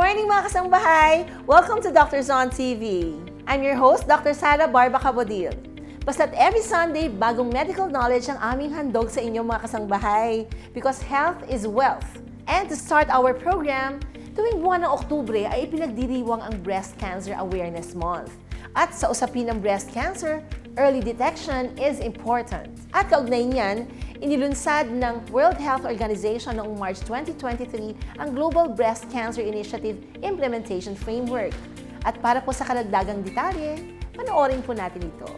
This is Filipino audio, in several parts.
morning mga kasangbahay! Welcome to Doctors on TV. I'm your host, Dr. Sara Barba-Cabodil. Basta't every Sunday, bagong medical knowledge ang aming handog sa inyong mga kasangbahay because health is wealth. And to start our program, tuwing buwan ng Oktubre ay ipinagdiriwang ang Breast Cancer Awareness Month. At sa usapin ng breast cancer, early detection is important. At kaugnay niyan, inilunsad ng World Health Organization noong March 2023 ang Global Breast Cancer Initiative Implementation Framework. At para po sa karagdagang detalye, panoorin po natin ito.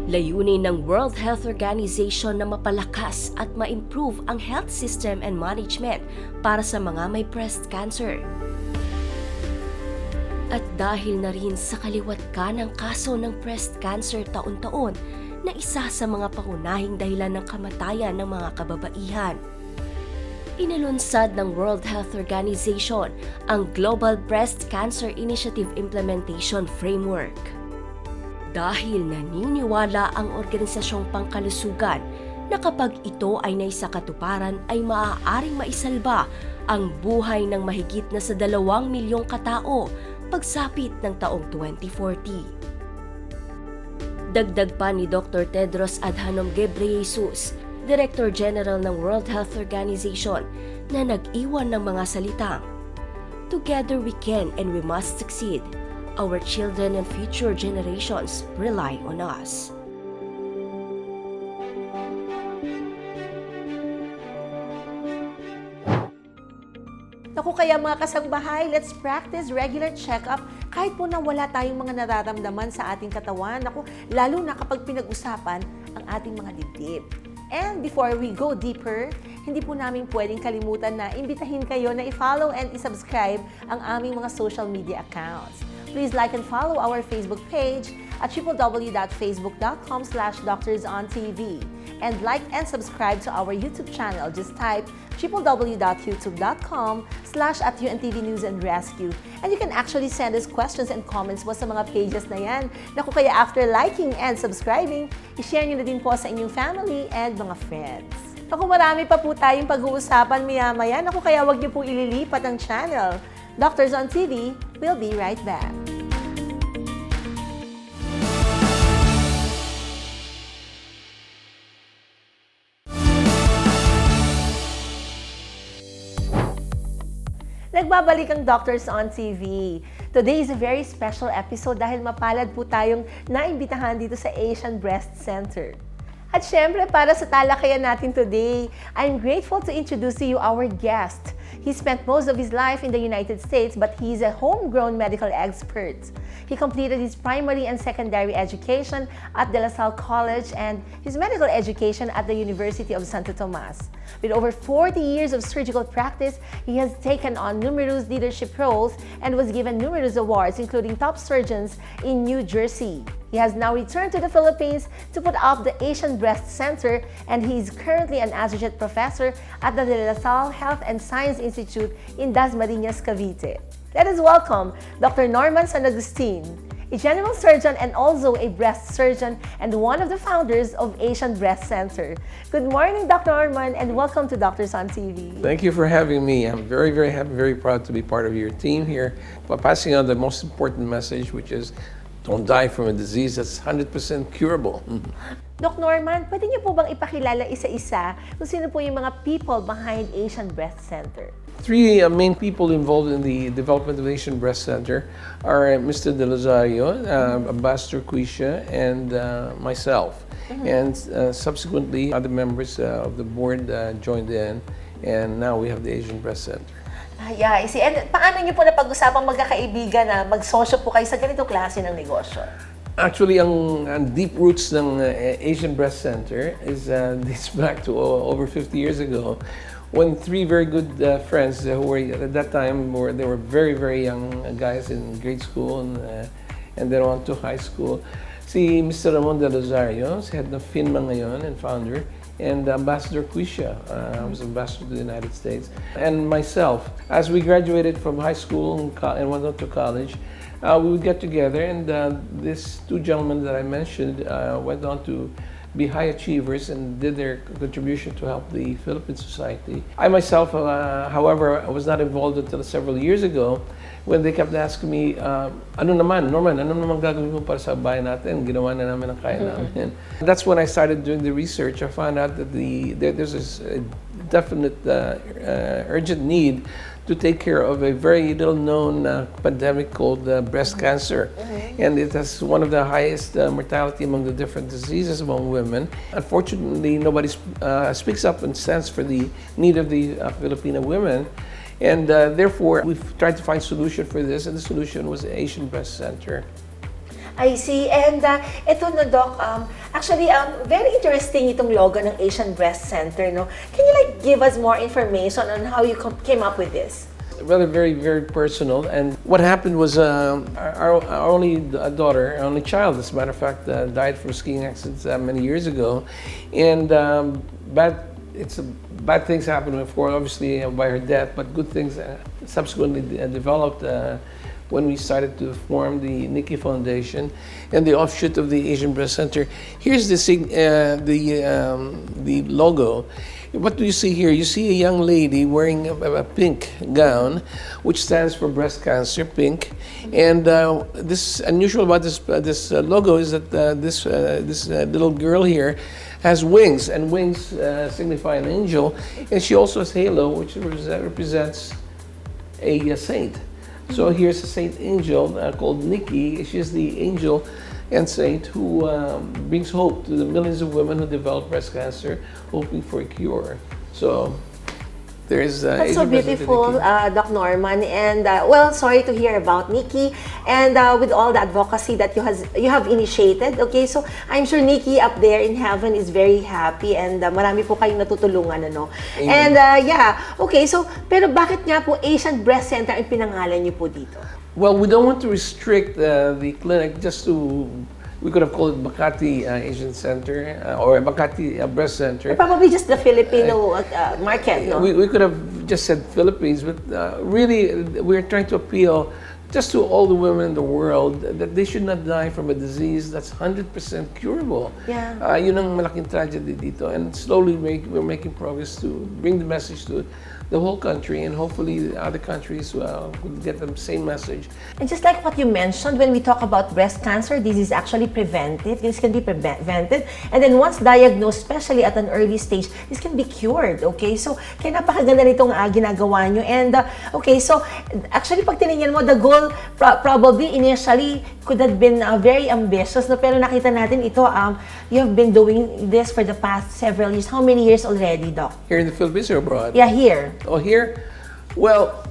Layunin ng World Health Organization na mapalakas at ma-improve ang health system and management para sa mga may breast cancer. At dahil na rin sa kaliwat ka ng kaso ng breast cancer taon-taon na isa sa mga pangunahing dahilan ng kamatayan ng mga kababaihan, inalunsad ng World Health Organization ang Global Breast Cancer Initiative Implementation Framework. Dahil naniniwala ang organisasyong pangkalusugan na kapag ito ay naisakatuparan ay maaaring maisalba ang buhay ng mahigit na sa 2 milyong katao pagsapit ng taong 2040. Dagdag pa ni Dr. Tedros Adhanom Ghebreyesus, Director General ng World Health Organization, na nag-iwan ng mga salitang, "Together we can and we must succeed. Our children and future generations rely on us." Naku, kaya mga kasangbahay, let's practice regular check-up kahit po na wala tayong mga nararamdaman sa ating katawan. Naku, lalo na kapag pinag-usapan ang ating mga dibdib. And before we go deeper, hindi po namin pwedeng kalimutan na imbitahin kayo na i-follow and i-subscribe ang aming mga social media accounts. Please like and follow our Facebook page at www.facebook.com/doctorsontv. And like and subscribe to our YouTube channel. Just type www.youtube.com/@UNTV News and Rescue. And you can actually send us questions and comments po sa mga pages na yan. Naku, kaya after liking and subscribing, i-share nyo na din po sa inyong family and mga friends. Naku, marami pa po tayong pag-uusapan maya-maya. Naku, kaya wag nyo pong ililipat ang channel. Doctors on TV, we'll be right back. Nagbabalik ang Doctors on TV. Today is a very special episode dahil mapalad po tayong naimbitahan dito sa Asian Breast Center. At syempre, para sa talakayan natin today, I'm grateful to introduce to you our guest. He spent most of his life in the United States, but he's a homegrown medical expert. He completed his primary and secondary education at De La Salle College and his medical education at the University of Santo Tomas. With over 40 years of surgical practice, he has taken on numerous leadership roles and was given numerous awards, including Top Surgeons in New Jersey. He has now returned to the Philippines to put up the Asian Breast Center, and he is currently an associate professor at the De La Salle Health and Science Institute in Dasmariñas, Cavite. Let us welcome Dr. Norman San Agustin, a general surgeon and also a breast surgeon and one of the founders of Asian Breast Center. Good morning, Dr. Norman, and welcome to Doctors on TV. Thank you for having me. I'm very, very happy, very proud to be part of your team here, passing on the most important message, which is don't die from a disease that's 100% curable. Doc Norman, pwede niyo po bang ipakilala isa-isa kung sino po yung mga people behind Asian Breast Center? 3 main people involved in the development of the Asian Breast Center are Mr. De Lazario, Ambassador Quisha, and myself. And subsequently, other members of the board joined in, and now we have the Asian Breast Center. Yeah, I see. And paano niyo po napag-usapang magkakaibigan na magsosyo po kayo sa ganitong klase ng negosyo? Actually, ang deep roots ng Asian Breast Center is dates back to over 50 years ago, when 3 very good friends who were at that time they were very, very young guys in grade school and then on to high school. Si Mr. Ramon De Lazario, si head ng FINMA ngayon and founder, and Ambassador Quisha, was ambassador to the United States, and myself. As we graduated from high school and went on to college, we would get together, and these 2 gentlemen that I mentioned went on to be high achievers and did their contribution to help the Philippine society. I myself, however, I was not involved until several years ago when they kept asking me, ano naman, Norman, ano naman gagawin mo para sa bayan natin? Ginawa na namin ang kaya namin. That's when I started doing the research. I found out that there's this definite urgent need to take care of a very little-known pandemic called breast cancer. And it has one of the highest mortality among the different diseases among women. Unfortunately, nobody speaks up and stands for the need of the Filipino women. And therefore, we've tried to find a solution for this, and the solution was the Asian Breast Center. I see. And ito no, Doc, actually, very interesting itong logo ng Asian Breast Center, no? Can you like give us more information on how you came up with this? Rather very, very personal. And what happened was our only daughter, our only child, as a matter of fact, died from skiing accidents many years ago. And bad things happened, of course, obviously by her death, but good things subsequently developed when we started to form the Nikki Foundation and the offshoot of the Asian Breast Center. Here's the logo. What do you see here? You see a young lady wearing a pink gown, which stands for breast cancer, pink. And this unusual about this logo is that this little girl here has wings, and wings signify an angel, and she also has halo, which represents a saint. So here's a saint angel called Nikki. She's the angel and saint who brings hope to the millions of women who develop breast cancer, hoping for a cure. So there's That's so beautiful, Doc Norman. And well, sorry to hear about Nikki, and with all the advocacy that you have initiated. Okay, so I'm sure Nikki up there in heaven is very happy, and marami po kayong natutulungan, ano. Amen. And yeah, okay, so pero bakit nga po Asian Breast Center ang pinangalan niyo po dito? Well, we don't want to restrict the clinic just to. We could have called it Makati Asian Center or Makati Breast Center. Or probably just the Filipino market, no? We could have just said Philippines, but really we're trying to appeal just to all the women in the world that they should not die from a disease that's 100% curable. Yeah. Yun ang malaking tragedy dito. And slowly we're making progress to bring the message to the whole country, and hopefully the other countries will get the same message. And just like what you mentioned, when we talk about breast cancer, this is actually preventive. This can be prevented. And then once diagnosed, especially at an early stage, this can be cured. Okay? So, kaya napakaganda nitong ginagawa nyo. And, okay, so, actually, pag tinignan mo, the goal probably initially could have been very ambitious, no? Pero nakita natin ito, you have been doing this for the past several years. How many years already, Doc? Here in the Philippines or abroad? Yeah, here. Oh, here? Well,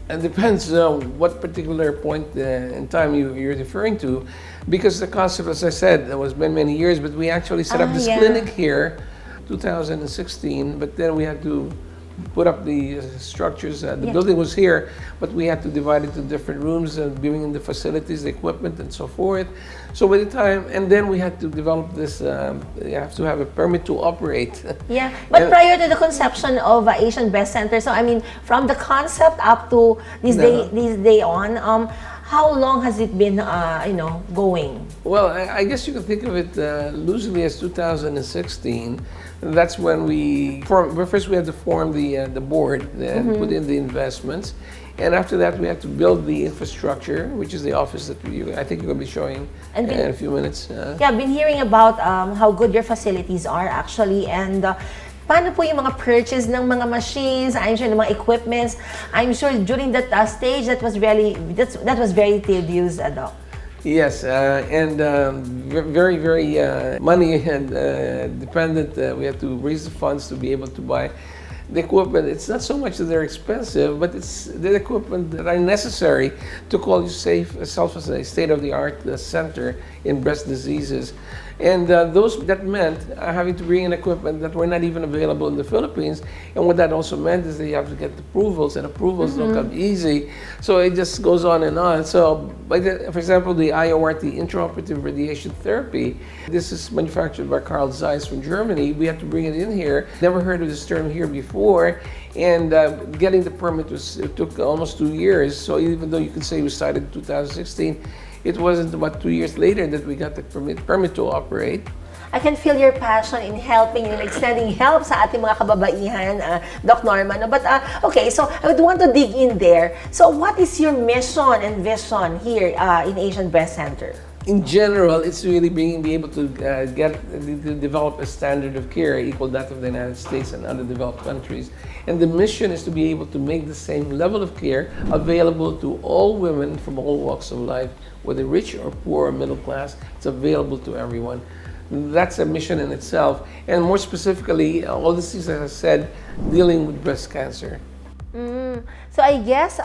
it depends what particular point in time you're referring to, because the concept, as I said, that was many years, but we actually set up this clinic here 2016, but then we had to put up the structures. The building was here, but we had to divide it into different rooms and giving the facilities, the equipment, and so forth. So by the time, and then we had to develop this, you have to have a permit to operate. Yeah, but prior to the conception of Asian Breast Center, so I mean, from the concept up to this day on, how long has it been, going? Well, I guess you can think of it loosely as 2016. That's when first we had to form the board and put in the investments. And after that, we had to build the infrastructure, which is the office that I think you're going to be showing in a few minutes. Yeah, I've been hearing about how good your facilities are actually, and paano po yung mga purchase ng mga machines, I'm sure ng mga equipments. I'm sure during that stage, that was very tedious, Doc. Yes, and very, very money and dependent. We had to raise the funds to be able to buy the equipment. It's not so much that they're expensive, but it's the equipment that are necessary to call yourself as a state-of-the-art center in breast diseases. And that meant having to bring in equipment that were not even available in the Philippines. And what that also meant is that you have to get approvals, and approvals don't come easy. So it just goes on and on. So, for example, the IORT, intraoperative radiation therapy, this is manufactured by Carl Zeiss from Germany. We had to bring it in here. Never heard of this term here before. And getting the permit took almost 2 years. So even though you can say we started in 2016, it wasn't about 2 years later that we got the permit to operate. I can feel your passion in helping and extending help sa ating mga kababaihan, Doc Norma. No? But, okay, so I would want to dig in there. So, what is your mission and vision here in Asian Breast Center? In general, it's really being able to to develop a standard of care equal that of the United States and other developed countries. And the mission is to be able to make the same level of care available to all women from all walks of life, whether rich or poor or middle class. It's available to everyone. That's a mission in itself. And more specifically, all the things that I said, dealing with breast cancer. So I guess,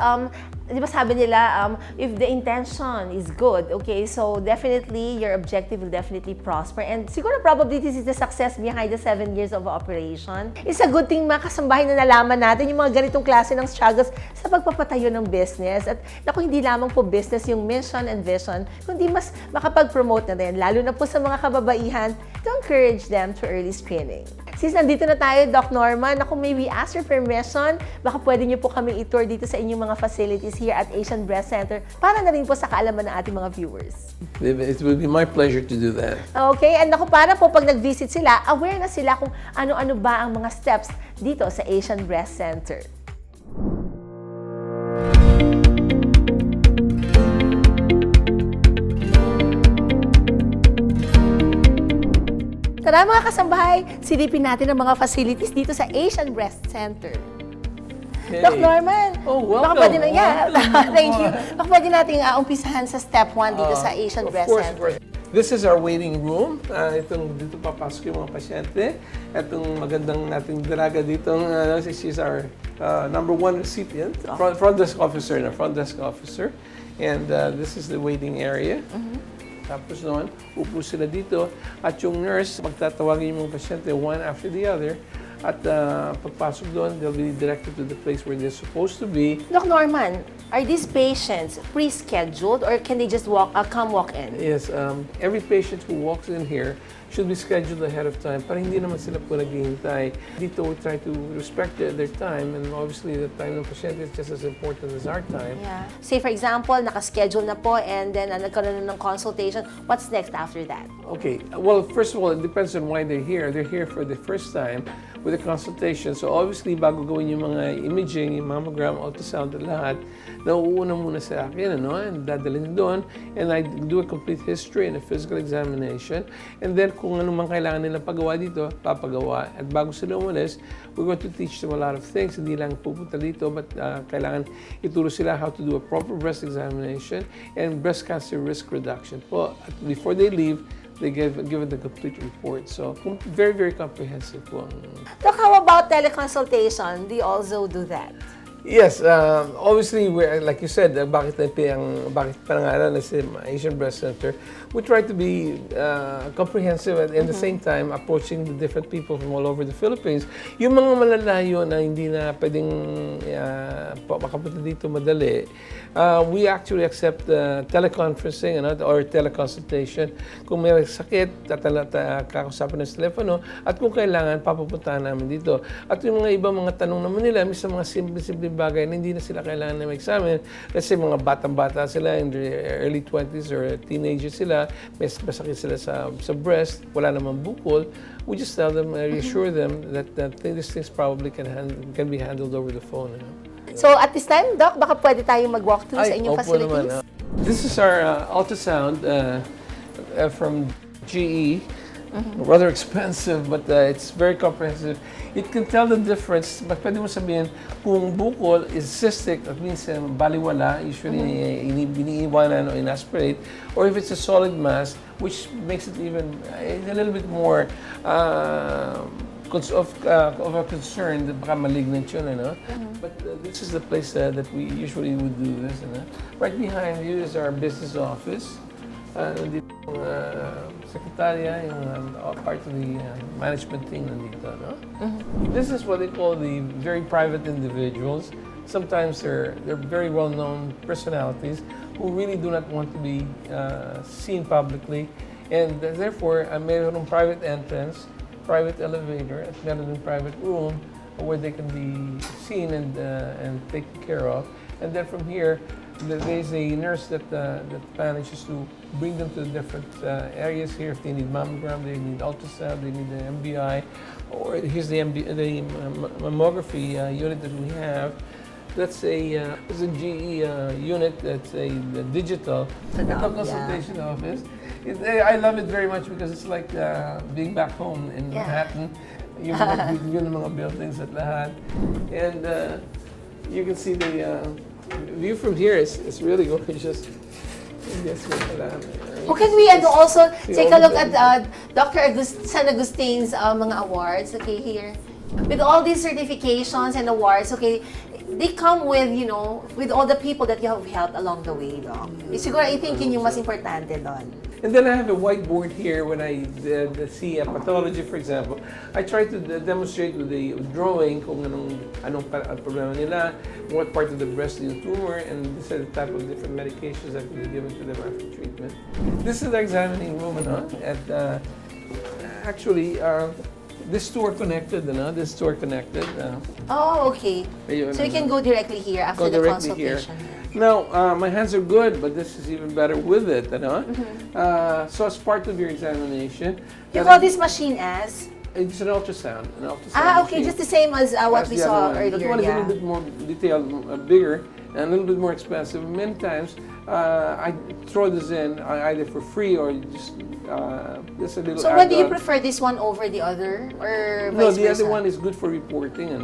di ba sabi nila, if the intention is good, okay, so definitely your objective will definitely prosper. And siguro probably this is the success behind the 7 years of operation. It's a good thing mga kasambahay na nalaman natin yung mga ganitong klase ng struggles sa pagpapatayo ng business. At naku, hindi lamang po business yung mission and vision, kundi mas makapag-promote na din, lalo na po sa mga kababaihan, to encourage them to early screening. Since nandito na tayo, Doc Norma, naku, may we ask your permission, baka pwede niyo po kami i-tour dito sa inyong mga facilities here at Asian Breast Center para na rin po sa kaalaman ng ating mga viewers. It would be my pleasure to do that. Okay, and naku, para po pag nag-visit sila, aware na sila kung ano-ano ba ang mga steps dito sa Asian Breast Center. Tara mga kasambahay, silipin natin ang mga facilities dito sa Asian Breast Center. Hey. Doc Norman, Oh, welcome. baka pwede thank you. Baka pwede natin umpisahan sa step 1 dito sa Asian Breast Center. Of course. This is our waiting room. Dito papasok yung mga pasyente. Itong magandang nating dalaga dito, she's our number 1 recipient, front desk officer. And this is the waiting area. Tapos noon, upo sila dito at yung nurse, magtatawagin yung mga pasyente one after the other. At pagpasok doon, they'll be directed to the place where they're supposed to be. Doc Norman, are these patients pre-scheduled or can they just come walk in? Yes, every patient who walks in here should be scheduled ahead of time para hindi naman sila po naghihintay. Dito, we try to respect their time, and obviously the time ng pasyente is just as important as our time. Yeah. Say for example, naka-schedule na po and then nagkaroon na ng consultation. What's next after that? Okay, well, first of all, it depends on why they're here. They're here for the first time with a consultation. So obviously, bago gawin yung mga imaging, yung mammogram, ultrasound, at lahat, nauuna muna sa akin, and dadalhin doon, and I do a complete history and a physical examination. And then, kung ano man kailangan nila pagawa dito, papagawa. At bago sila umalis, we're going to teach them a lot of things. Hindi lang pupunta dito, but kailangan ituro sila how to do a proper breast examination and breast cancer risk reduction. Po, at before they leave, they give the complete report. So, very, very comprehensive po. Doc, how about teleconsultation? Do you also do that? Yes, obviously, like you said, bakit pangalan na si Asian Breast Center, we try to be comprehensive and at the same time approaching the different people from all over the Philippines. Yung mga malalayo na hindi na pwedeng makapunta dito madali, we actually accept teleconferencing or teleconsultation. Kung may sakit, kakausapin ng telepono, at kung kailangan, papupuntahan namin dito. At yung mga ibang mga tanong naman nila, may mga simple bagay na hindi na sila kailangan na mag-examine. Let's say mga batang-bata sila, in their early 20s or teenagers sila, may masakit sila sa breast, wala namang bukol, we just tell them, reassure them that these things probably can be handled over the phone. So at this time, Doc, baka pwede tayong mag-walk through sa inyong facilities? This is our ultrasound from GE. Rather expensive, but it's very comprehensive. It can tell the difference. Pwede mo sabihin, kung bukol is cystic, that means baliwala, usually biniiwanan or inaspirate, or if it's a solid mass, which makes it even a little bit more of a concern that baka malignant yun, But this is the place that we usually would do this, Right behind you is our business office. Nandito yung sekretarya, yung part of the management team nandito, This is what they call the very private individuals. Sometimes they're very well-known personalities who really do not want to be seen publicly, and therefore, mayroong private entrance, private elevator, at meron ng private room where they can be seen and taken care of. And then from here, there's a nurse that manages to bring them to the different areas here. If they need mammogram, they need ultrasound, they need the MBI, or here's the mammography unit that we have. That's it's a GE unit. That's a digital consultation office. I love it very much because it's like being back home in Manhattan. Yung mga buildings at lahat. And you can see the view from here is really gorgeous. Can we also take a look at Dr. San Agustin's mga awards, okay, here? With all these certifications and awards, okay, they come with, with all the people that you have helped along the way, Doc. Siguro, I think yun yung mas importante doon. And then I have a whiteboard here when I see a pathology, for example. I try to demonstrate with the drawing kung anong problema nila, what part of the breast is the tumor, and this is the type of different medications that can be given to them after treatment. This is the examining room, actually, these two are connected, These two are connected. Okay. So you can go directly here after the consultation. Now, my hands are good, but this is even better with it, So as part of your examination... You call this machine as? It's an ultrasound. Okay, machine. Just the same as what we saw earlier. That one is a little bit more detailed, bigger, and a little bit more expensive. Many times, I throw this in either for free or just a little. So, why do you prefer this one over the other, or vice versa? The other one is good for reporting.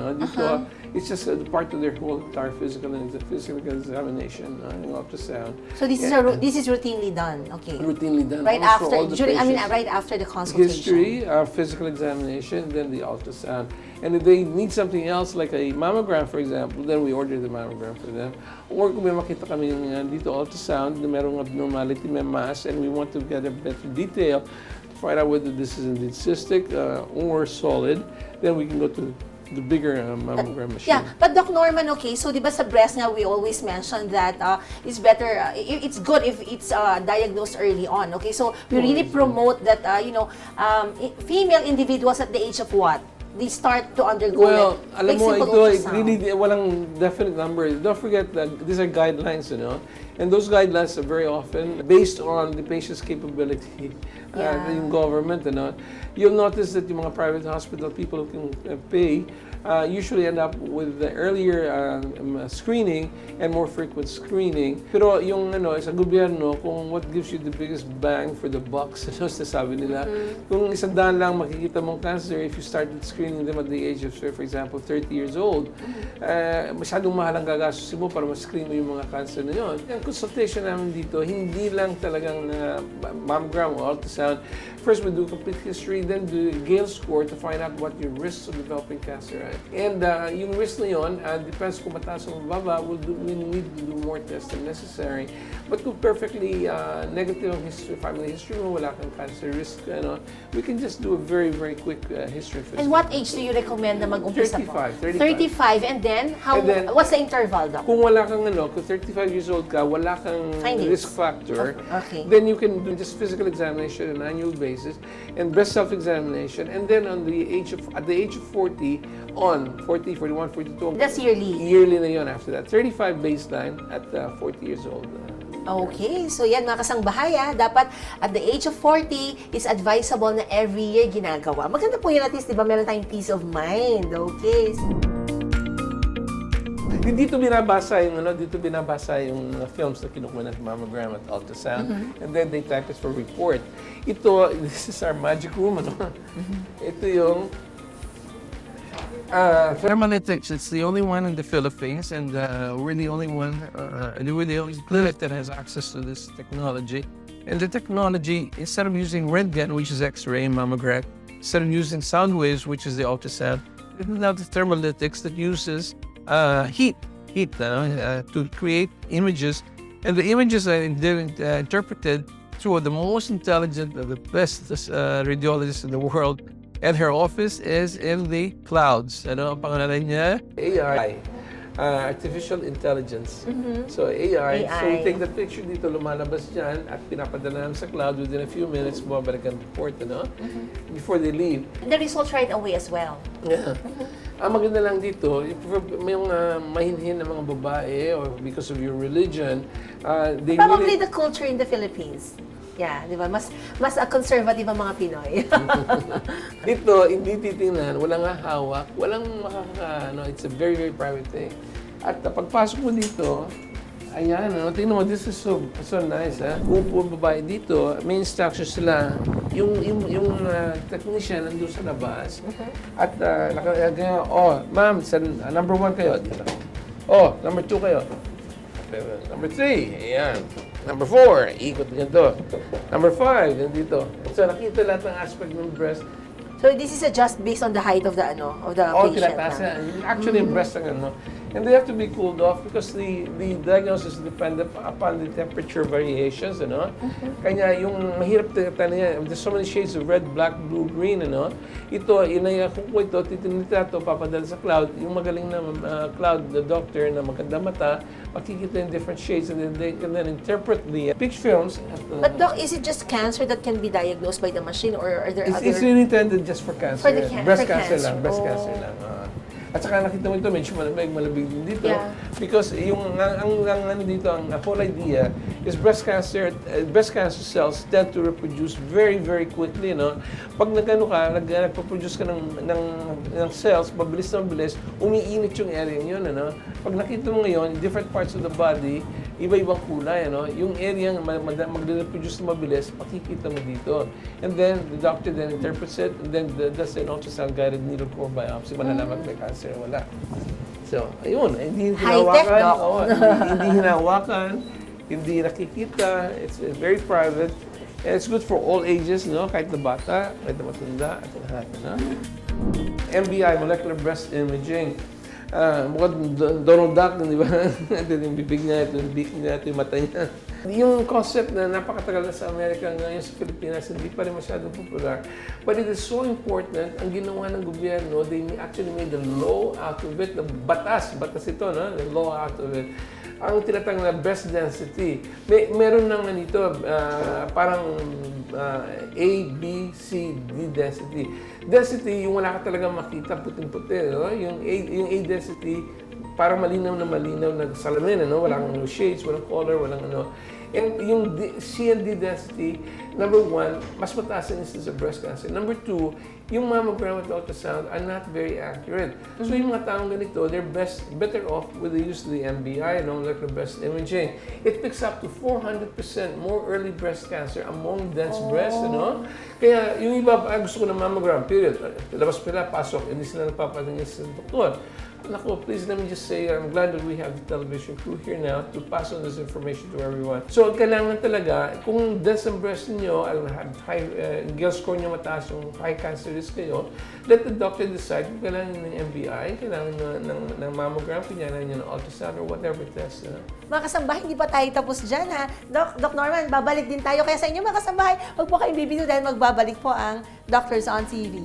It's just a part of their whole entire physical examination, ultrasound. So this is routinely done. Okay. Routinely done. Right after right after the consultation. History, physical examination, then the ultrasound. And if they need something else, like a mammogram, for example, then we order the mammogram for them. Or kung may makita kami dito ultrasound na merong abnormality, may mass, and we want to get a better detail to find out whether this is indeed cystic or solid, then we can go to the bigger mammogram machine. Yeah, but Doc Norman, okay, so diba sa breast nga, we always mention that it's better, it's good if it's diagnosed early on, okay? So we really promote that, female individuals at the age of what? They start to undergo alam mo, ito, really, walang definite number. Don't forget that these are guidelines, and those guidelines are very often based on the patient's capability, the government, You'll notice that yung mga private hospital people who can pay usually end up with the earlier screening and more frequent screening. Pero yung sa gobyerno, kung what gives you the biggest bang for the buck, sabi nila, kung 100 lang makikita mong cancer if you started screening them at the age of, for example, 30 years old, masyadong mahal ang gagastusin mo para ma-screen mo yung mga cancer na yun. Ang consultation namin dito, hindi lang talagang mammogram or ultrasound. First, we do complete history, then do a Gale score to find out what your risks of developing cancer are. And yung risk na yun, depends kung mataas o mababa, we need to do more tests than necessary. But kung perfectly negative ang history, family history mo, wala kang cancer risk, we can just do a very, very quick history. And what age do you recommend na mag-umpisa po? 35. And then, what's the interval, Doc? Kung wala kang kung 35 years old ka, wala kang risk factor, then you can do just physical examination on an annual basis and breast self-examination, and then at the age of 40, 40, 41, 42. That's yearly. Yearly na yun after that. 35 baseline at 40 years old. Okay, so yan mga kasangbahaya, dapat at the age of 40 is advisable na every year ginagawa. Maganda po yun, at least, di ba, meron tayong peace of mind. Okay. Dito binabasa yung films na kinukuha ng mammogram at ultrasound, and then they type it for report. This is our magic room, Ito yung Thermalytics. It's the only one in the Philippines, and we're the only one, we're the only clinic that has access to this technology. And the technology, instead of using Röntgen, which is X-ray mammogram, instead of using sound waves, which is the ultrasound, it is now the thermalytics that uses heat to create images, and the images are interpreted through the most intelligent, the best radiologist in the world, and her office is in the clouds. Ano ang pangalan niya? AI. Artificial Intelligence. So AI. So we take the picture dito, lumalabas dyan, at pinapadala namin sa cloud. Within a few minutes, bumabalik ang report, before they leave. And the results right away as well. Yeah. Ang maganda lang dito, may mga mahinhin na mga babae, or because of your religion, they probably the culture in the Philippines. Yeah, di ba? Mas conservative ang mga Pinoy. Dito, hindi titingnan, walang hawak, walang it's a very, very private thing. At pagpasok mo dito, ayan, tingnan mo, this is so nice, ha? Upo babae dito, may instructions sila. Yung technician nandun sa labas. At nakalagay, ma'am, number 1 kayo. Dito. Number 2 kayo. Number 3, ayan. Number 4, ikot ganito. Number 5, nandito. So nakita lahat ng aspect ng breast. So this is just based on the height of the patient. Tinataas. Actually, yung breast ang and they have to be cooled off because the diagnosis depends upon the temperature variations, Kanya yung mahirap taniya, there's so many shades of red, black, blue, green, Ito, kung ito, titinita ito, papadala sa cloud. Yung magaling na cloud, the doctor na maganda mata, makikita yung different shades and then they can then interpret the picture films. But Doc, is it just cancer that can be diagnosed by the machine or are there other... It's really intended just for cancer. For the breast for cancer cancer. lang. Breast cancer lang. At saka nakita mo ito, medyo malabig din dito. Yeah. Because ang dito, ang whole idea is breast cancer cells tend to reproduce very, very quickly, Pag nagpo-produce ka ng cells, mabilis, umiinit yung area yun, Pag nakita mo ngayon, different parts of the body, iba-ibang kulay, Yung area mag-reproduce na mabilis, makikita mo dito. And then, the doctor then interprets it, and then does an ultrasound-guided needle core biopsy, malalaman may cancer, wala. So, ayun, hindi High-tech, hinahawakan. Doc. Hindi hinahawakan, hindi nakikita, it's very private. And it's good for all ages, kahit na bata, kahit na matanda, at lahat, MBI, molecular breast imaging. Mukhang Donald Duck, di ba? Ito yung bibig niya, ito yung mata niya. Yung concept na napakatagal na sa Amerika, ngayon sa Pilipinas, hindi pa rin masyadong popular. But it is so important, ang ginawa ng gobyerno, they actually made the law out of it, the batas ito, the law out of it. Ang tinatawag na breast density. Meron ng parang A, B, C, D density. Density, yung wala ka talaga makita, puting-puti. Yung A density, parang malinaw na salamin, walang shades, walang color, walang And yung C and D density, number 1, mas mataas ang incidence of breast cancer. Number 2, yung mammogram at ultrasound are not very accurate. So yung mga taong ganito, they're better off with the use of the MBI, molecular breast imaging. It picks up to 400% more early breast cancer among dense breasts, Kaya yung iba, gusto ko ng mammogram, period. Labas pala, pasok, hindi sila nagpapatingin sa doktor. Nako, please let me just say, I'm glad that we have the television crew here now to pass on this information to everyone. So, kailangan talaga, kung dense ang breast niyo, Gale score niyo mataas, yung high cancer risk kayo, let the doctor decide kung kailangan niyo ng MBI, kailangan niyo ng mammogram, kailangan niyo ng ultrasound or whatever test. Mga kasambahay, hindi pa tayo tapos dyan, ha? Doc Norman, babalik din tayo. Kaya sa inyo, mga kasambahay, huwag po kayong bibito dahil magbabalik po ang Doctors on TV.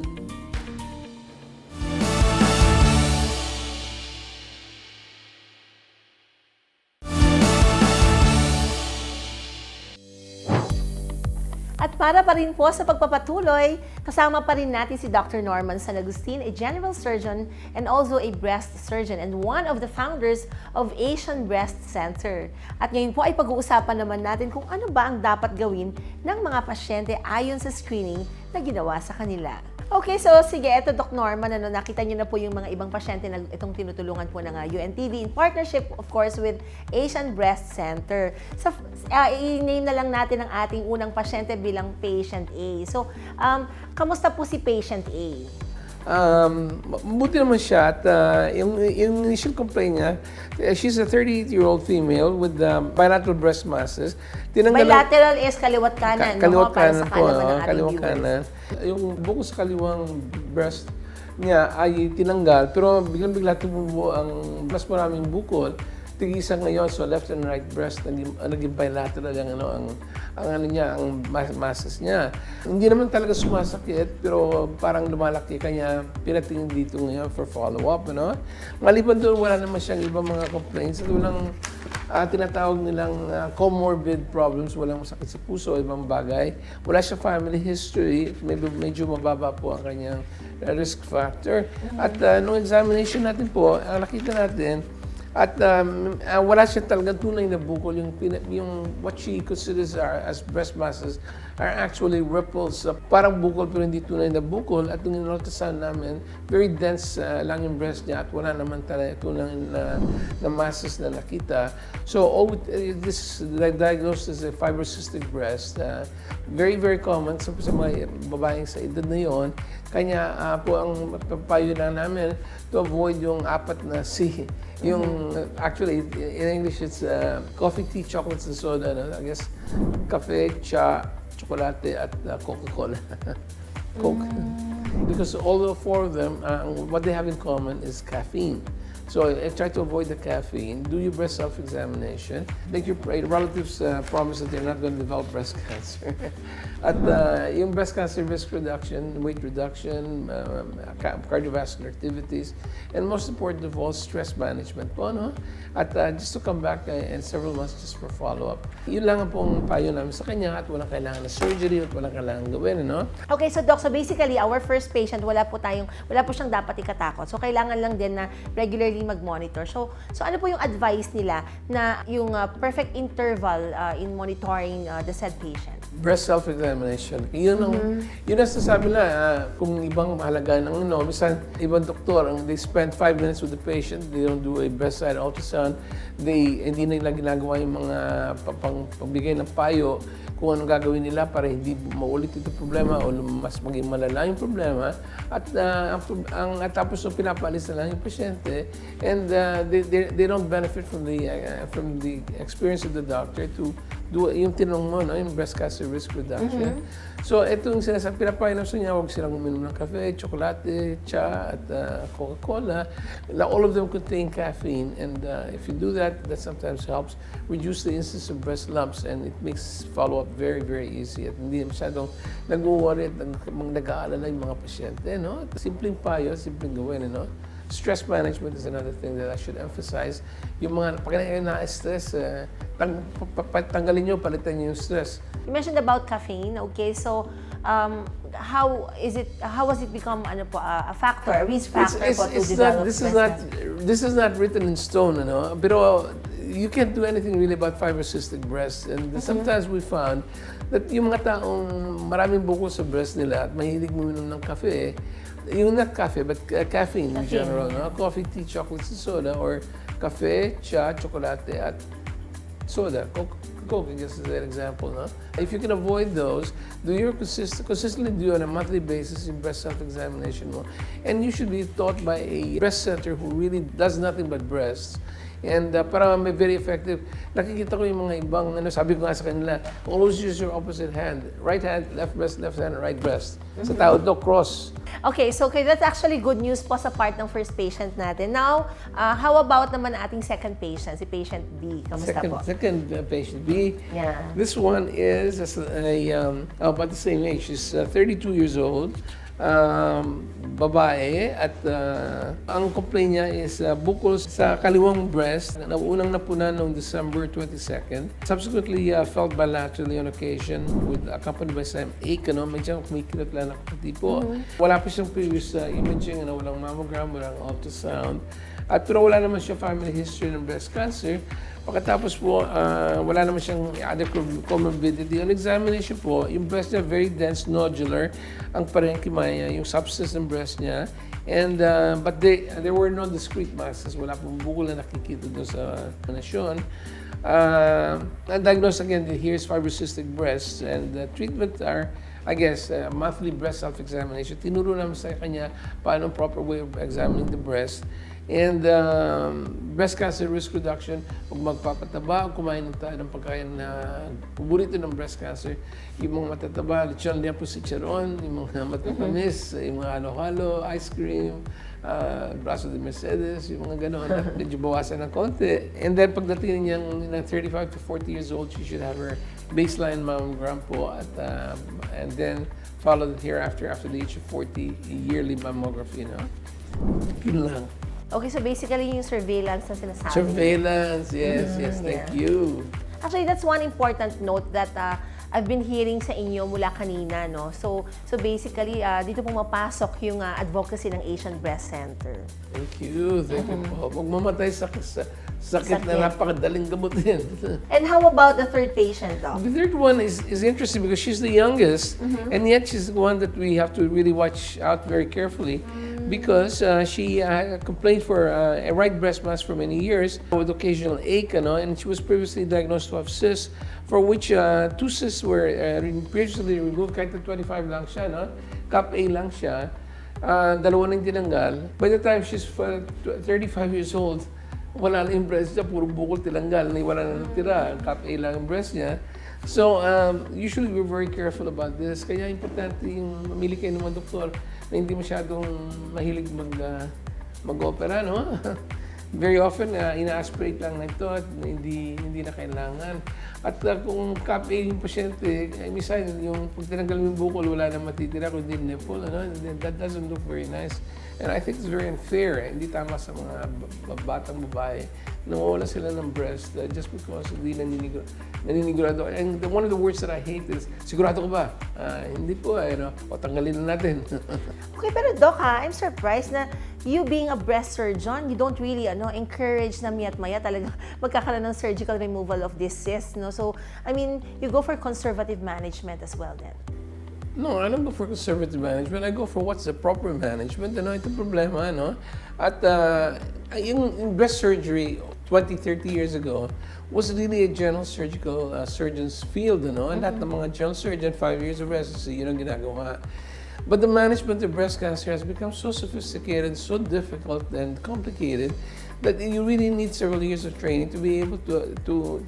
At para pa rin po sa pagpapatuloy, kasama pa rin natin si Dr. Norman San Agustin, a general surgeon and also a breast surgeon and one of the founders of Asian Breast Center. At ngayon po ay pag-uusapan naman natin kung ano ba ang dapat gawin ng mga pasyente ayon sa screening na ginawa sa kanila. Okay, so sige, eto Doc Norman, nakita niyo na po yung mga ibang pasyente na itong tinutulungan po ng UNTV in partnership, of course, with Asian Breast Center. So, i-name na lang natin ang ating unang pasyente bilang Patient A. So, kamusta po si Patient A? Mabuti naman siya at yung initial complaint niya, she's a 38-year-old female with violateral breast masses. Bilateral is kaliwat kanan, kaliwat para kanan sa po, kaalaman ng ating kaliwat viewers. kanan. Yung buko sa kaliwang breast niya ay tinanggal, pero biglang-bigla tumubo ang mas maraming bukol. Tig-isa ngayon, so left and right breast, naging bilateral ang masses niya. Hindi naman talaga sumasakit, pero parang lumalaki, kanya pinatingin dito ngayon for follow-up, Maliban doon, wala naman siyang ibang mga complaints. At walang tinatawag nilang comorbid problems, walang masakit sa puso, ibang bagay. Wala siya family history, medyo mababa po ang kanyang risk factor. At nung examination natin po, nakita natin, At wala siya talagang tunay na bukol. Yung what she considers as breast masses are actually ripples. Parang bukol pero hindi tunay na bukol. At nung in-ultrasound namin, very dense lang yung breast niya at wala naman talaga tunay na masses na nakita. So this is diagnosed as a fibrocystic breast. Very, very common sa mga babaeng sa edad na yon. Kanya po ang papayo lang namin to avoid yung apat na C. Yung actually in English it's coffee, tea, chocolates, and soda. No? I guess cafe, cha, chocolate, at Coca-Cola. Coke. Because all the four of them, what they have in common is caffeine. So try to avoid the caffeine. Do your breast self-examination. Make your relatives promise that they're not going to develop breast cancer. At yung breast cancer risk reduction, weight reduction, cardiovascular activities, and most important of all, stress management po, no? At just to come back in several months just for follow-up. Yun lang ang pong payo namin sa kanya at walang kailangan na surgery at walang kailangan gawin, no? Okay, so Doc, so basically, our first patient, wala po siyang dapat ikatakot. So, kailangan lang din na regularly mag-monitor. So ano po yung advice nila na yung perfect interval in monitoring the said patient? Breast self-examination. Yun ang nasasabi na kung ibang mahalaga ng minsan ibang doktor, they spend 5 minutes with the patient, they don't do a breast-side ultrasound, hindi nila ginagawa yung mga pagbigay ng payo kung anong gagawin nila para hindi maulit ito problema o mas maging malala yung problema at tapos pinapaalis na lang yung pasyente and they don't benefit from the experience of the doctor to do yung tinanong mo, no? Yung breast cancer risk reduction. So ito yung sinasabi, pinapayo sa niya, huwag silang uminom ng kape, tsokolate, cha, at Coca-Cola. All of them contain caffeine and if you do that, that sometimes helps reduce the incidence of breast lumps and it makes follow-up very, very easy at hindi masyadong nag-worry at nag-aalala yung mga pasyente, no? At simpleng payo, simpleng gawin, no? Stress management is another thing that I should emphasize. Yung mga pag na-stress, tanggalin nyo, palitan nyo yung stress. You mentioned about caffeine, okay? So, how has it become a factor, a risk factor to develop breast cancer? This is not written in stone, ano? Pero you can't do anything really about fibrocystic breast. And sometimes we found that yung mga taong maraming bukol sa breast nila at mahilig uminom ng kafe, yung not cafe, but caffeine in general, no? Coffee, tea, chocolates, and soda, or cafe, cha, chocolate, at soda. Coke, I guess is an example, no? If you can avoid those, consistently do on a monthly basis yung breast self-examination mo. And you should be taught by a breast center who really does nothing but breasts. And para may very effective, nakikita ko yung mga ibang, sabi ko nga sa kanila, always use your opposite hand. Right hand, left breast, left hand, right breast. Sa tawag daw, cross. Okay, so that's actually good news po sa part ng first patient natin. Now, how about naman ating second patient, si patient B? Kamusta po? Second patient B. Yeah. This one is about the same age. She's 32 years old. Babae at ang complaint niya is bukol sa kaliwang breast na unang napunan noong December 22nd. Subsequently felt bilaterally on occasion with accompanied by some ache, medyo kumikilot lang na tipo. Wala pa siyang previous imaging, walang mammogram, walang ultrasound. At pero wala naman siya family history ng breast cancer. Pagkatapos po, wala naman siyang adequate comorbidity. On examination po, yung breast niya very dense, nodular, ang parenchyma niya, yung substance ng breast niya. And, but there were no discrete masses. Wala pong bukol na nakikita doon sa nasyon. Diagnosed again, here's fibrocystic breast. And the treatment are, I guess, monthly breast self-examination. Tinuro naman sa kanya paano proper way of examining the breast. And breast cancer risk reduction, pag magpapataba, kumain tayo ng pagkain na paborito ng breast cancer, yung mga matataba, lechon liyapo si Charon, yung mga matatamis, yung mga halo-halo, ice cream, braso de Mercedes, yung mga gano'n, medyo bawasan ng konti. And then pagdating niyang 35 to 40 years old, she should have her baseline mammogram po at and then followed hereafter after the age of 40, yearly mammography, no? Yun lang. Okay, so basically yung surveillance na sinasabi. Surveillance, yes, thank you. Actually, that's one important note that I've been hearing sa inyo mula kanina, no? So basically, dito pumapasok yung advocacy ng Asian Breast Center. Thank you po. Huwag mamatay sa sakit na Sakit. napakadaling gamutin. And how about the third patient, Doc? The third one is interesting because she's the youngest, and yet she's the one that we have to really watch out very carefully because she complained for a right breast mass for many years with occasional ache, and she was previously diagnosed to have F.A.C.S, for which 2 cysts were previously removed, kahit na 25 lang siya, no? Cap A lang siya, dalawa nang tinanggal. By the time she's 35 years old, wala na yung breast niya, puro bukol tinanggal, wala na natira, Cap A lang yung breast niya. So, usually we're very careful about this. Kaya importante yung mamili kayo ng mga doktor na hindi masyadong mahilig mag-opera, no? Very often, ina-aspirate lang na ito at hindi na kailangan. At kung Cap A yung pasyente, minsan yung pag tinanggal mo yung bukol, wala na matitira kundi nipple, and then that doesn't look very nice. And I think it's very unfair. Hindi tama sa mga batang babae na mawala sila ng breast just because hindi naninigurado. And one of the words that I hate is, sigurado ka ba? Hindi po, o tanggalin na natin. Okay, pero Doc, I'm surprised na you being a breast surgeon, you don't really encourage na miya't maya talaga magkakaroon ng surgical removal of this cyst, no? So, I mean, you go for conservative management as well then. No, I don't go for conservative management. I go for what's the proper management. Ito problema, At yung breast surgery 20, 30 years ago was really a general surgical surgeon's field, And lahat ng mga general surgeon, 5 years of residency, yun ang ginagawa. But the management of breast cancer has become so sophisticated, so difficult and complicated that you really need several years of training to be able to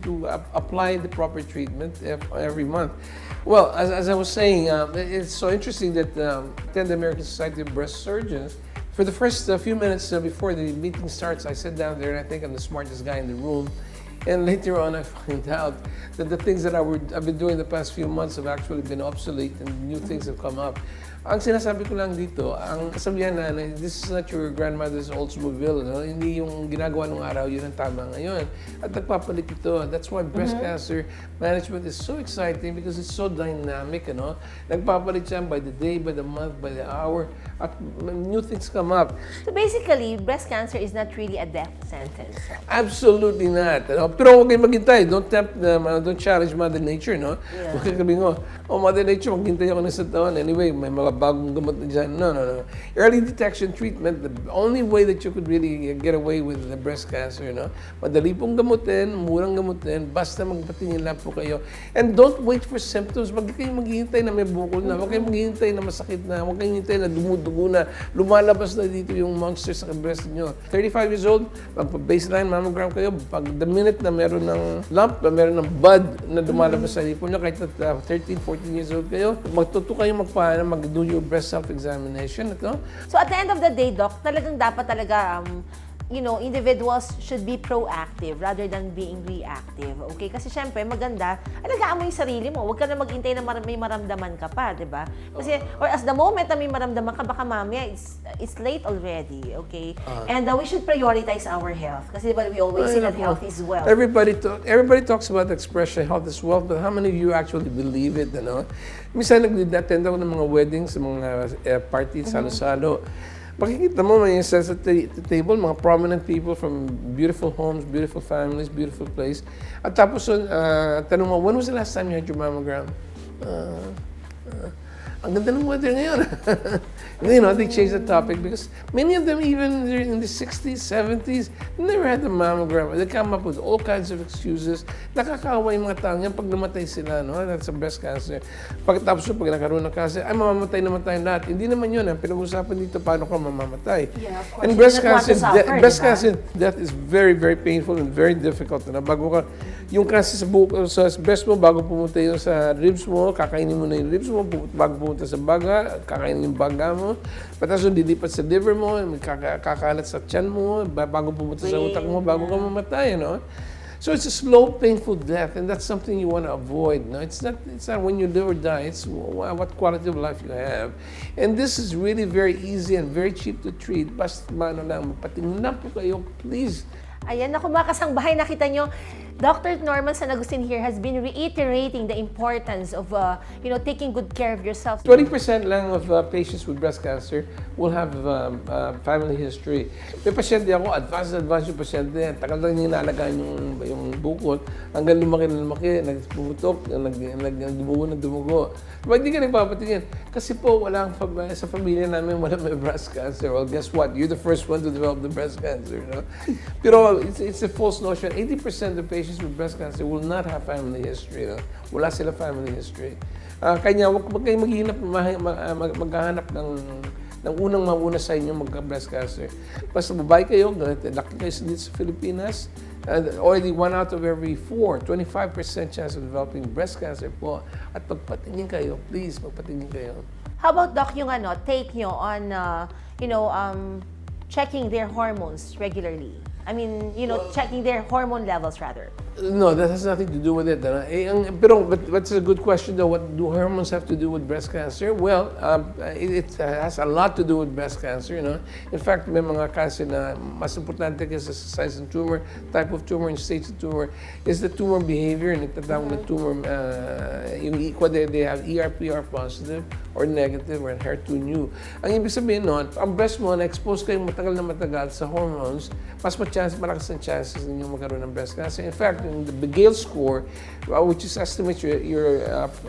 apply the proper treatment every month. Well, as I was saying, it's so interesting that attend the American Society of Breast Surgeons. For the first few minutes before the meeting starts, I sit down there and I think I'm the smartest guy in the room. And later on, I find out that the things that I've been doing the past few months have actually been obsolete and new things have come up. Ang sinasabi ko lang dito, ang kasabihan na this is not your grandmother's Oldsmobile, Hindi yung ginagawa nung araw, yun ang tama ngayon. At nagpapalit ito. That's why breast cancer management is so exciting because it's so dynamic, Nagpapalit siya by the day, by the month, by the hour, at new things come up. So basically, breast cancer is not really a death sentence. Absolutely not. Pero huwag kayong maghintay. Don't don't challenge Mother Nature, Yeah. Huwag kayong sabihin, Mother Nature, maghintay ako ng isang taon. Anyway, may mga bagong gamot na dyan. No. Early detection treatment, the only way that you could really get away with the breast cancer, Madali pong gamutin, murang gamutin, basta magpatingin lang po kayo. And don't wait for symptoms. Huwag kayong maghihintay na may bukol na. Huwag kayong maghihintay na masakit na. Huwag kayong maghihintay na dumudugo na. Lumalabas na dito yung monster sa breast niyo. 35 years old, magpa-baseline mammogram kayo. Pag the minute na meron ng lump, na meron ng bud na lumalabas sa lipon niyo, kahit 13, 14 years old kayo, magtuto kayo mag-do your breast self-examination. So at the end of the day, Doc, talagang dapat talaga, individuals should be proactive rather than being reactive. Okay? Kasi syempre, maganda, alagaan mo yung sarili mo. Huwag ka na mag-intay na may maramdaman ka pa, di ba? Kasi, or as the moment na may maramdaman ka, baka mamaya, it's late already. Okay? And we should prioritize our health. Kasi diba, we always say that health is wealth. Everybody talks about the expression health is wealth, but how many of you actually believe it, Minsan nag-attend ako ng mga weddings, mga parties, salo-salo. Makikita mo may sa table, mga prominent people from beautiful homes, beautiful families, beautiful place. At tapos, tanong mo, when was the last time you had your mammogram? Ang ganda ng weather ngayon. They change the topic because many of them, even in the 60s, 70s, never had a mammogram. They come up with all kinds of excuses. Nakakawa yung mga tao yan pag namatay sila, That's a breast cancer. Pagkatapos pag nakaroon ng cancer, ay mamamatay naman tayo lahat. Hindi naman yun. Ang pinag-usapan dito, paano ka mamamatay. Yeah, of course. And breast cancer death is very, very painful and very difficult. Bago ka, yung cancer sa breast mo, bago pumunta yun sa ribs mo, kakainin mo na yung ribs mo, bago pumunta sa baga, kakainin yung baga mo, patas yung dilipat sa liver mo, kakalat sa tiyan mo, bago pumunta sa utak mo, bago ka mamatay, So it's a slow, painful death, and that's something you want to avoid. It's not when you live or die, it's what quality of life you have. And this is really very easy and very cheap to treat. Basta patingin lang po kayo, please. Ayan, naku mga kasangbahay, nakita nyo, Dr. Norman San Agustin here has been reiterating the importance of, taking good care of yourself. 20% lang of patients with breast cancer will have family history. May pasyente ako, advanced yung pasyente. Tagal lang niya inaalagaan yung bukol. Hanggang lumaki, nagpuputok, nagdumugo ng dumugo. Diba, hindi ka nagpapatingin. Kasi po, sa pamilya namin, wala may breast cancer. Well, guess what? You're the first one to develop the breast cancer. No? Pero it's a false notion. 80% of patients with breast cancer will not have family history. No? Wala sila family history. Kanya, huwag kayo maghahanap ng unang mauna sa inyo magka-breast cancer. Basta babae kayo, laki kayo dito sa Pilipinas, already 1 out of every 4, 25% chance of developing breast cancer po. At magpatingin kayo, please, magpatingin kayo. How about, Doc, yung take nyo on, checking their hormones regularly? I mean, checking their hormone levels rather. No, that has nothing to do with it. But that's a good question though. What do hormones have to do with breast cancer? Well, it has a lot to do with breast cancer. In fact, may mga cancer na mas importante kasi sa size ng tumor, type of tumor, and stage of tumor is the tumor behavior. Nagtatawag ng tumor, whether they have ER/PR positive or negative or HER2/neu. Ang ibig sabihin nun, ang breast mo na-expose kayong matagal na matagal sa hormones, malakas ang chances ninyo magkaroon ng breast cancer. In fact, the Gale score, which is estimates your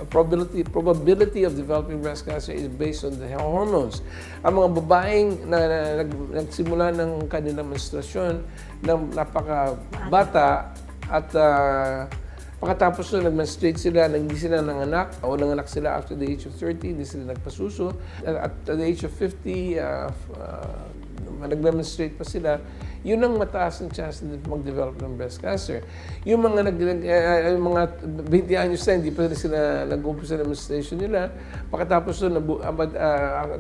probability of developing breast cancer, is based on the hormones. Ang mga babaeng na nagsimula ng kanilang menstruasyon ng napakabata at pagkatapos na nag-menstruate sila, hindi sila nanganak o nanganak sila after the age of 30, hindi sila nagpasuso. At the age of 50, nag-menstruate pa sila, yun ang mataas ng chance na mag-develop ng breast cancer. Yung mga 20 anyos na, hindi pa sila nag-umpisa ng menstruation nila. Pagkatapos at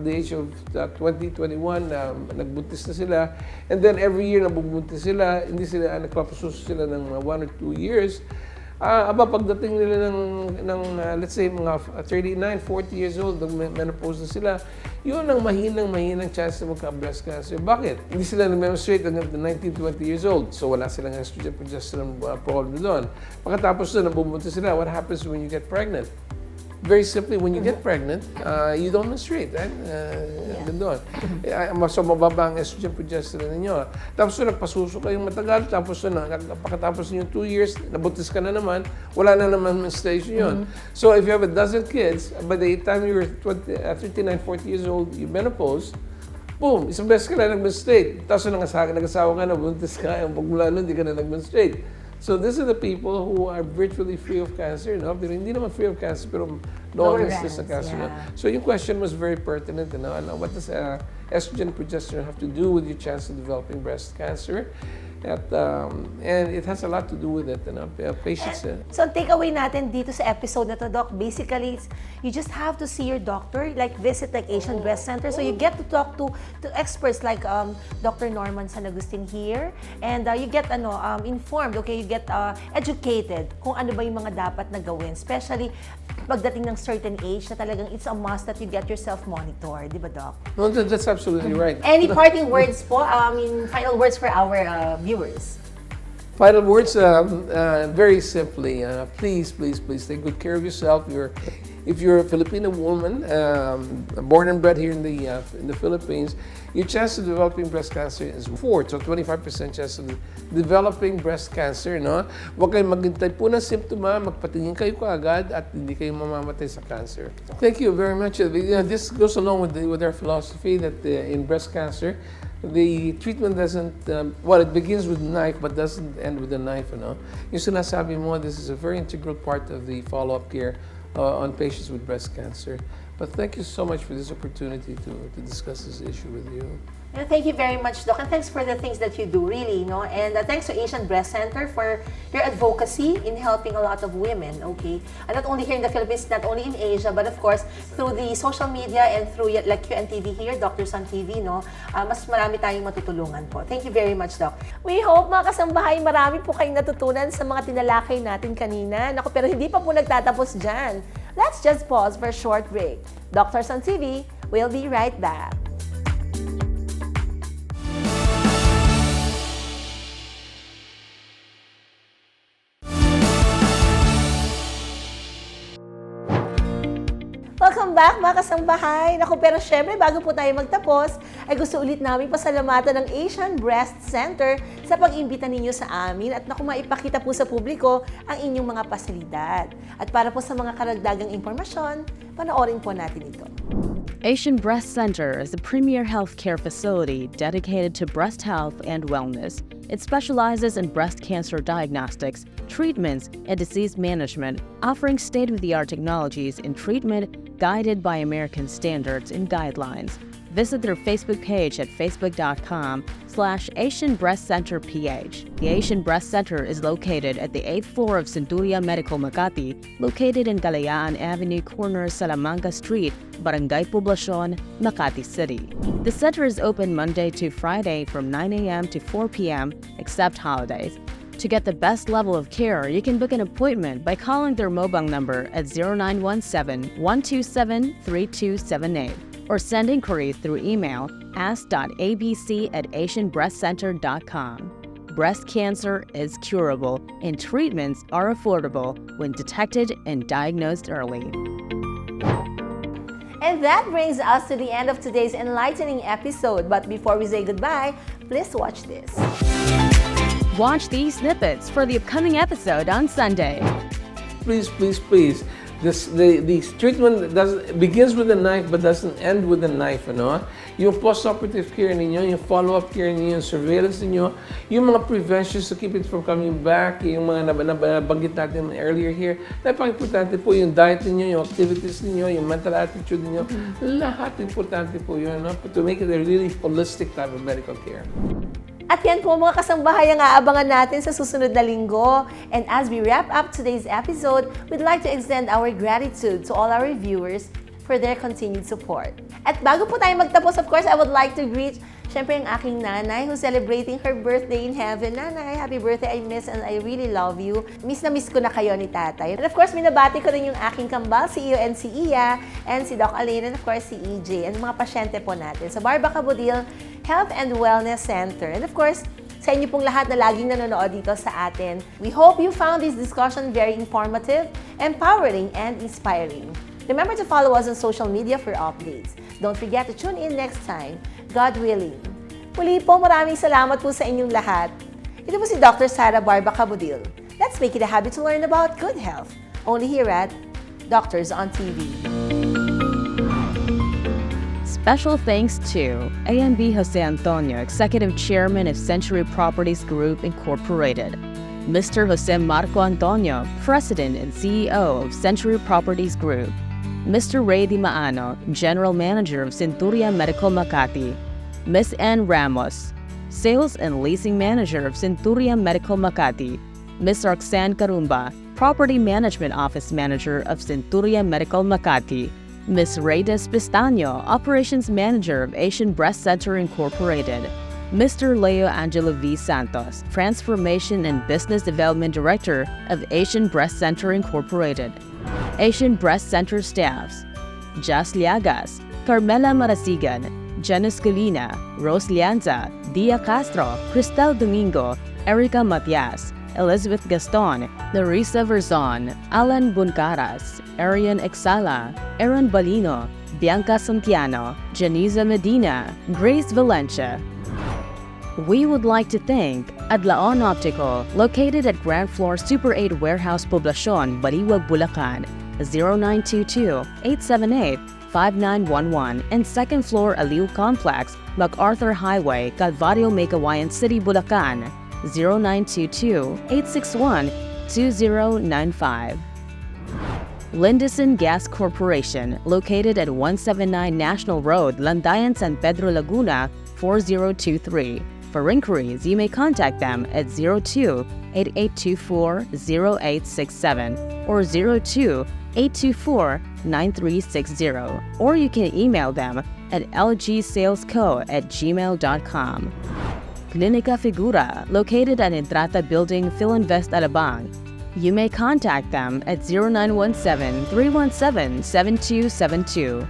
the age of 20, 21, nagbuntis na sila. And then every year nabubuntis sila, hindi sila nagpapasuso sila ng 1 or 2 years. Pagdating nila ng let's say mga 39, 40 years old, menopause na sila, yun ang mahinang chance na magka-breast cancer. Bakit? Hindi sila nag-menstruate hanggang 19, 20 years old. So wala silang estrogen, progesterone problem doon. Pagkatapos na nabubuntis sila, what happens when you get pregnant? Very simply, when you get pregnant, you don't menstruate, right? Doon. So, mababa ang estrogen progesterone ninyo. Tapos nagpasuso kayong matagal, tapos pagkatapos nyo 2 years, nabuntis ka na naman, wala na naman menstruation yun. So, if you have a dozen kids, by the time you're 39, 40 years old, you menopause, boom, isang beses ka na nag-menstruate. Tapos nag-asawa ka na, buntis ka, yung pagmula nun, hindi ka na nag-menstruate. So these are the people who are virtually free of cancer. No? Pero hindi naman free of cancer, pero no illness sa cancer. Yeah. No? So yung question was very pertinent. What does estrogen progesterone have to do with your chance of developing breast cancer? And it has a lot to do with it. Patients. So ang takeaway natin dito sa episode na to, Doc, basically, you just have to see your doctor, visit Asian Breast Center. So you get to talk to experts like Dr. Norman San Agustin here, and you get informed, okay, you get educated kung ano ba yung mga dapat na gawin, especially pagdating ng certain age na talagang it's a must that you get yourself monitored, di ba, Doc? No, that's absolutely right. Any parting words po? Final words for our viewers. Final words, very simply, please take good care of yourself. If you're a Filipino woman, born and bred here in the Philippines, your chance of developing breast cancer is 4, so 25% chance of developing breast cancer. No? Huwag kayong maghintay po ng simptoma, magpatingin kayo kaagad at hindi kayo mamamatay sa cancer. Thank you very much. This goes along with our philosophy that in breast cancer, the treatment doesn't, it begins with knife but doesn't end with a knife. Yung sinasabi mo, this is a very integral part of the follow-up care on patients with breast cancer. But thank you so much for this opportunity to discuss this issue with you. And thank you very much, Doc, and thanks for the things that you do, really, and thanks to Asian Breast Center for your advocacy in helping a lot of women, okay? And not only here in the Philippines, not only in Asia, but of course, through the social media and through like UNTV here, Doctors on TV, mas marami tayong matutulungan po. Thank you very much, Doc. We hope, mga kasambahay, marami po kayong natutunan sa mga tinalakay natin kanina. Naku, pero hindi pa po nagtatapos dyan. Let's just pause for a short break. Doctors on TV, we'll be right back. back mga kasambahay! Naku, pero syempre bago po tayo magtapos, ay gusto ulit namin pasalamatan ng Asian Breast Center sa pag-imbita ninyo sa amin at naku, maipakita po sa publiko ang inyong mga pasilidad. At para po sa mga karagdagang impormasyon, panoorin po natin ito. Asian Breast Center is a premier healthcare facility dedicated to breast health and wellness. It specializes in breast cancer diagnostics, treatments, and disease management, offering state-of-the-art technologies in treatment guided by American standards and guidelines. Visit their Facebook page at facebook.com/Asian Breast Center PH. The Asian Breast Center is located at the 8th floor of Centuria Medical Makati, located in Kalayaan Avenue corner, Salamanca Street, Barangay Poblacion, Makati City. The center is open Monday to Friday from 9 a.m. to 4 p.m. except holidays. To get the best level of care, you can book an appointment by calling their mobile number at 0917-127-3278 or send inquiries through email ask.abc@asianbreastcenter.com. Breast cancer is curable and treatments are affordable when detected and diagnosed early. And that brings us to the end of today's enlightening episode. But before we say goodbye, please watch this. Watch these snippets for the upcoming episode on Sunday. Please, please, please. The treatment begins with a knife but doesn't end with a knife, ano? Yung post-operative care ninyo, yung follow-up care ninyo, yung surveillance ninyo, yung mga preventions to keep it from coming back, yung mga nabanggit natin earlier here, napaka-importante po yung diet ninyo, yung activities ninyo, yung mental attitude ninyo, lahat importante po yun, no? To make it a really holistic type of medical care. At yan po mga kasambahay ang aabangan natin sa susunod na linggo. And as we wrap up today's episode, we'd like to extend our gratitude to all our viewers for their continued support. At bago po tayo magtapos, of course, I would like to greet syempre ang aking nanay who's celebrating her birthday in heaven. Nanay, happy birthday. I miss and I really love you. Miss na miss ko na kayo ni tatay. And of course, minabati ko rin yung aking kambal, si Iyo and si Iya, and si Doc Alain, and of course, si EJ, and mga pasyente po natin sa Barba-Cabodil Health and Wellness Center. And of course, sa inyo pong lahat na laging nanonood dito sa atin, we hope you found this discussion very informative, empowering, and inspiring. Remember to follow us on social media for updates. Don't forget to tune in next time, God willing. Muli po, maraming salamat po sa inyong lahat. Ito po si Dr. Sara Barba-Cabodil. Let's make it a habit to learn about good health. Only here at Doctors on TV. Special thanks to A.M.B. Jose Antonio, Executive Chairman of Century Properties Group, Incorporated. Mr. Jose Marco Antonio, President and CEO of Century Properties Group. Mr. Ray Di Maano, General Manager of Centuria Medical Makati. Ms. Ann Ramos, Sales and Leasing Manager of Centuria Medical Makati. Ms. Roxanne Carumba, Property Management Office Manager of Centuria Medical Makati. Ms. Reyes Pistaño, Operations Manager of Asian Breast Center Incorporated. Mr. Leo Angelo V. Santos, Transformation and Business Development Director of Asian Breast Center Incorporated. Asian Breast Center staffs: Jas Liagas, Carmela Marasigan, Janice Colina, Rose Lianza, Dia Castro, Cristel Domingo, Erica Matias, Elizabeth Gaston, Larissa Verzon, Alan Buncaras, Arian Exala, Aaron Balino, Bianca Santiano, Janiza Medina, Grace Valencia. We would like to thank Adlaon Optical, located at Grand Floor Super 8 Warehouse Poblacion, Baliwag, Bulacan, 0922-878-5911, and second floor Aliw Complex, MacArthur Highway, Calvario, Meycauayan City, Bulacan, 0922-861-2095. Lindison Gas Corporation, located at 179 National Road, Landayan, San Pedro, Laguna, 4023. For inquiries, you may contact them at 02-8824-0867 or 02-824-9360, or you can email them at lgsalesco@gmail.com. Clinica Figura, located at Entrata Building, Philinvest, Alabang. You may contact them at 0917-317-7272.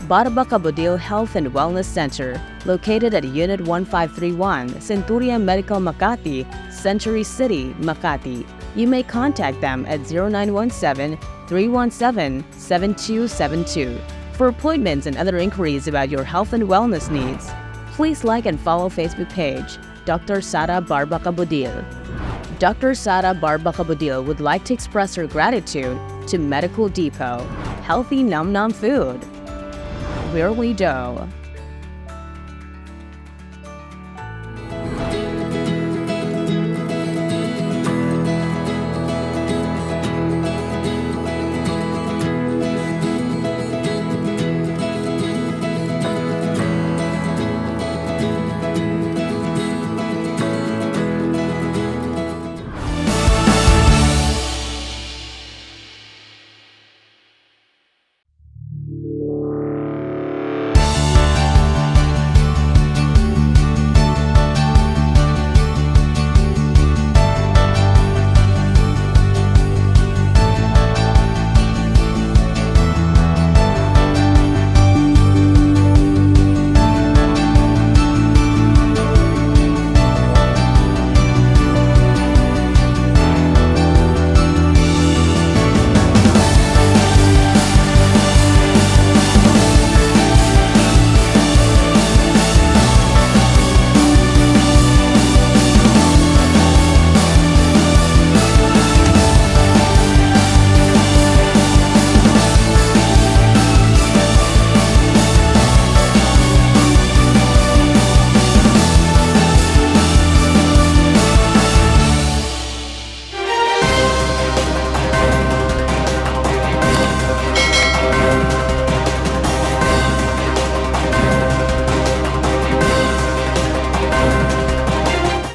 Barba-Cabodil Health and Wellness Center, located at Unit 1531, Centuria Medical Makati, Century City, Makati. You may contact them at 317-7272. For appointments and other inquiries about your health and wellness needs, please like and follow Facebook page, Dr. Sara Barba-Cabodil. Dr. Sara Barba-Cabodil would like to express her gratitude to Medical Depot, healthy num-num food. Where we do.